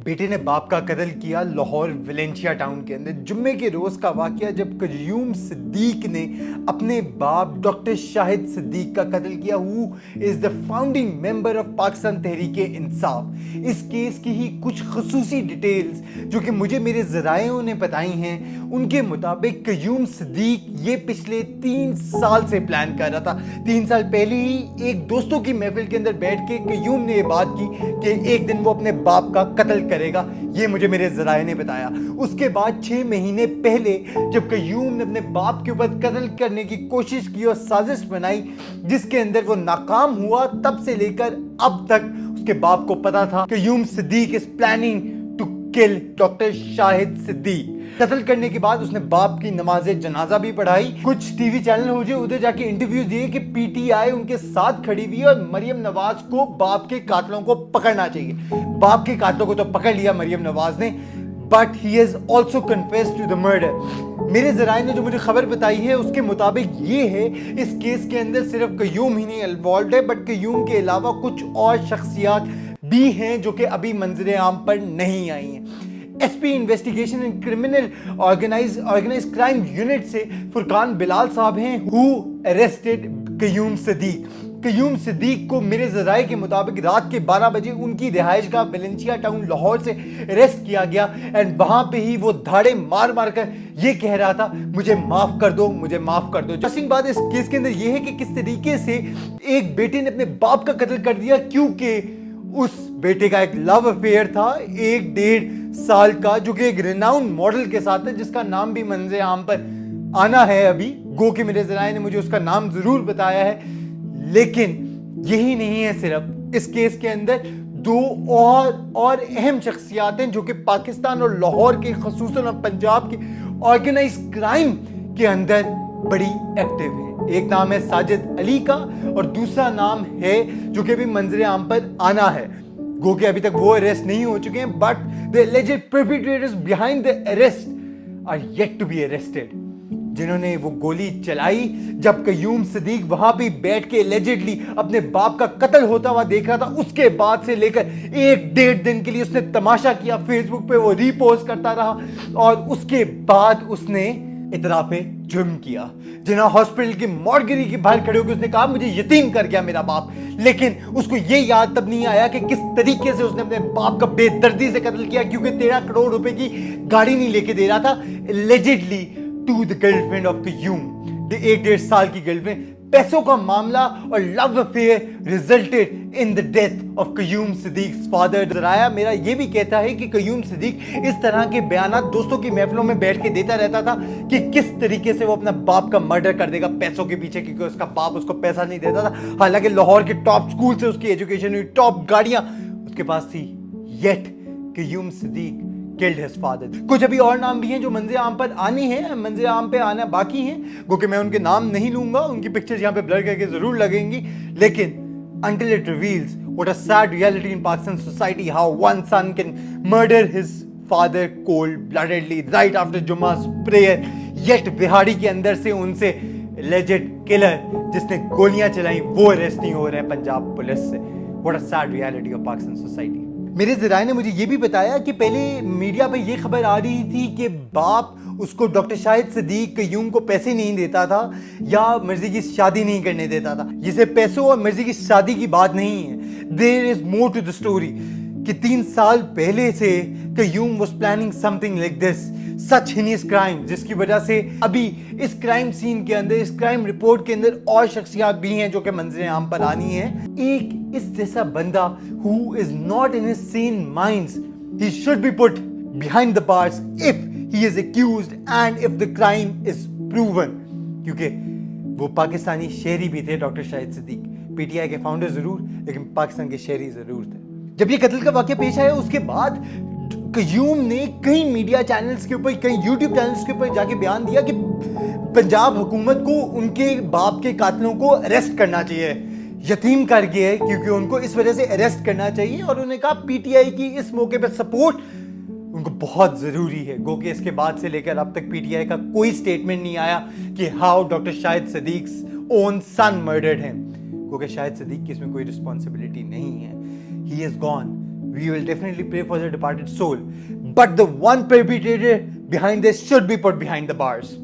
बेटे ने बाप का कत्ल किया लाहौर वेलेंशिया टाउन के अंदर। जुम्मे के रोज का वाकया जब कयूम सिद्दीक ने अपने बाप डॉक्टर शाहिद सिद्दीक का कत्ल किया। Who is the founding member of Pakistan Tehreek Insaf. इस केस की ही कुछ खसूसी डिटेल्स जो कि मुझे मेरे ज़राइयों ने बताई हैं, उनके मुताबिक कयूम सिद्दीक ये पिछले 3 साल से प्लान कर रहा था। 3 साल पहले ही एक दोस्तों की महफिल के अंदर बैठ के कयूम ने ये बात की कि एक दिन वो अपने बाप का कत्ल करेगा। ये मुझे मेरे ज़राए ने बताया। उसके बाद 6 महीने पहले जब कयूम ने अपने बाप के ऊपर कत्ल करने की कोशिश की और साजिश बनाई जिसके अंदर वो नाकाम हुआ, तब से लेकर अब तक उसके बाप को पता था Qayyum Siddique is planning to kill doctor Shahid Siddique. कत्ल करने के बाद उसने बाप की नमाज जनाजा भी पढ़ाई। कुछ टीवी चैनल हो जो उधर जाके इंटरव्यूज दिए कि पीटीआई उनके साथ खड़ी हुई और मरियम नवाज को बाप के कातलों को पकड़ना चाहिए। बाप के कातलों को तो पकड़ लिया मरियम नवाज ने, but he has also confessed to the murder. मेरे ज़राए ने जो मुझे खबर बताई है उसके मुताबिक ये है इस केस के अंदर सिर्फ कयूम ही नहीं इन्वॉल्व है, बट कयूम के अलावा कुछ और शख्सियात भी हैं जो कि अभी मंजरे आम पर नहीं आई हैं। SP investigation and criminal organize crime unit से फुरकान बिलाल साहब हैं हु अरेस्टेड कयूम सिद्दीक। कयूम सिद्दीक को मेरे ज़राए के मुताबिक रात के 12 बजे उनकी रिहाइश गाह वेलेंशिया टाउन लाहौर से अरेस्ट किया गया एंड वहां पे ही वो धाड़े मार मार कर ये कह रहा था मुझे माफ कर दो, मुझे माफ कर दो। इंटरेस्टिंग बात इस केस के अंदर ये है कि किस तरीके से एक बेटे ने अपने बाप का कत्ल कर दिया क्योंकि उस बेटे का एक लव अफेयर था 1-1.5 साल का, जो कि एक रिनाउंड मॉडल के साथ है जिसका नाम भी मंजर आम पर आना है अभी। गो के मेरे ज़राए ने मुझे उसका नाम जरूर बताया है। लेकिन यही नहीं है, सिर्फ इस केस के अंदर 2 और अहम शख्सियात हैं जो कि पाकिस्तान और लाहौर के, खसूसन पंजाब के ऑर्गेनाइज क्राइम के अंदर बड़ी एक्टिव है। एक नाम है साजिद अली का और दूसरा नाम है जो कि अभी मंजर आम पर आना है। गो के अभी तक वो अरेस्ट नहीं हो चुके हैं, but the alleged perpetrators behind the arrest are yet to be arrested. जिन्होंने वो गोली चलाई जब कयूम सिद्दीक वहां पे बैठ के एलिजेडली अपने बाप का कत्ल होता हुआ देख रहा था, उसके बाद से लेकर 1-1.5 दिन के लिए उसने तमाशा किया, फेसबुक पे वो रीपोस्ट करता रहा और उसके बाद उसने इतराफे जुर्म किया। जिन्हें हॉस्पिटल की मॉर्गेरी के बाहर खड़े होकर उसने कहा मुझे यतीम कर गया मेरा बाप, लेकिन उसको ये याद तब नहीं आया कि किस तरीके से उसने अपने बाप का बेदर्दी से कत्ल किया, क्योंकि 13 करोड़ रुपए की गाड़ी नहीं लेके दे रहा था allegedly to the girlfriend of Qayyum, the 1-1.5 साल की गर्लफ्रेंड। पैसों का मामला और love affair resulted in the death of Qayyum Siddique's father. ज़राया मेरा ये भी कहता है कि कयूम सिद्दीक इस तरह के बयानात दोस्तों की महफिलों में बैठ के देता रहता था कि किस तरीके से वो अपना बाप का मर्डर कर देगा पैसों के पीछे, क्योंकि उसका बाप उसको पैसा नहीं देता था। हालांकि लाहौर के टॉप स्कूल से उसकी एजुकेशन हुई, टॉप गाड़ियां उसके पास थी, yet Qayyum Siddique killed his father। कुछ अभी और नाम भी हैं जो मंजर आम पर आनी है, मंजर आम पे आना बाकी हैं, क्योंकि मैं उनके नाम नहीं लूंगा, उनकी पिक्चर्स यहाँ पे ब्लर करके जरूर लगेंगी। लेकिन until it reveals what a sad reality in Pakistan society, how one son can murder his father cold-bloodedly right after Jummah's prayer, yet बिहाड़ी के अंदर से उनसे alleged killer जिसने गोलियां चलाई वो अरेस्ट नहीं हो रहे हैं पंजाब पुलिस से। What a sad reality of Pakistan society। मेरे ज़राए ने मुझे ये भी बताया कि पहले मीडिया पे ये खबर आ रही थी कि बाप उसको डॉक्टर शाहिद सिद्दीक कयूम को पैसे नहीं देता था या मर्जी की शादी नहीं करने देता था। ये सिर्फ पैसों और मर्जी की शादी की बात नहीं है, there is more to the story कि 3 साल पहले से Qayyum was planning something like this, such heinous crime, जिसकी वजह से अभी इस क्राइम सीन के अंदर, इस क्राइम रिपोर्ट के अंदर और शख्सियात भी हैं जो कि मंजर आम पर आनी है। एक इस जैसा बंदा who is not in his sane minds, he should be put behind the bars if he is accused and if the crime is proven। क्योंकि वो पाकिस्तानी शहरी भी थे डॉक्टर शाहिद सिद्दीक, पीटीआई के फाउंडर जरूर, लेकिन पाकिस्तान के शहरी जरूर थे। जब ये कत्ल का वाकया पेश आया उसके बाद कयूम ने कई मीडिया चैनल्स के ऊपर, कई यूट्यूब चैनल्स के ऊपर जाके बयान दिया कि पंजाब हुकूमत को उनके बाप के कातलों को अरेस्ट करना चाहिए, यतीम कर गया है क्योंकि उनको इस वजह से अरेस्ट करना चाहिए। और उन्होंने कहा पीटीआई की इस मौके पर सपोर्ट उनको बहुत जरूरी है। गो के इसके बाद से लेकर अब तक पीटीआई का कोई स्टेटमेंट नहीं आया कि how doctor Shahid Siddique's own son murdered him, क्योंकि शाहिद सिद्दीक की इसमें कोई रिस्पॉन्सिबिलिटी नहीं है। He is gone we will definitely pray for the departed soul. But the one perpetrator behind this should be put behind the bars.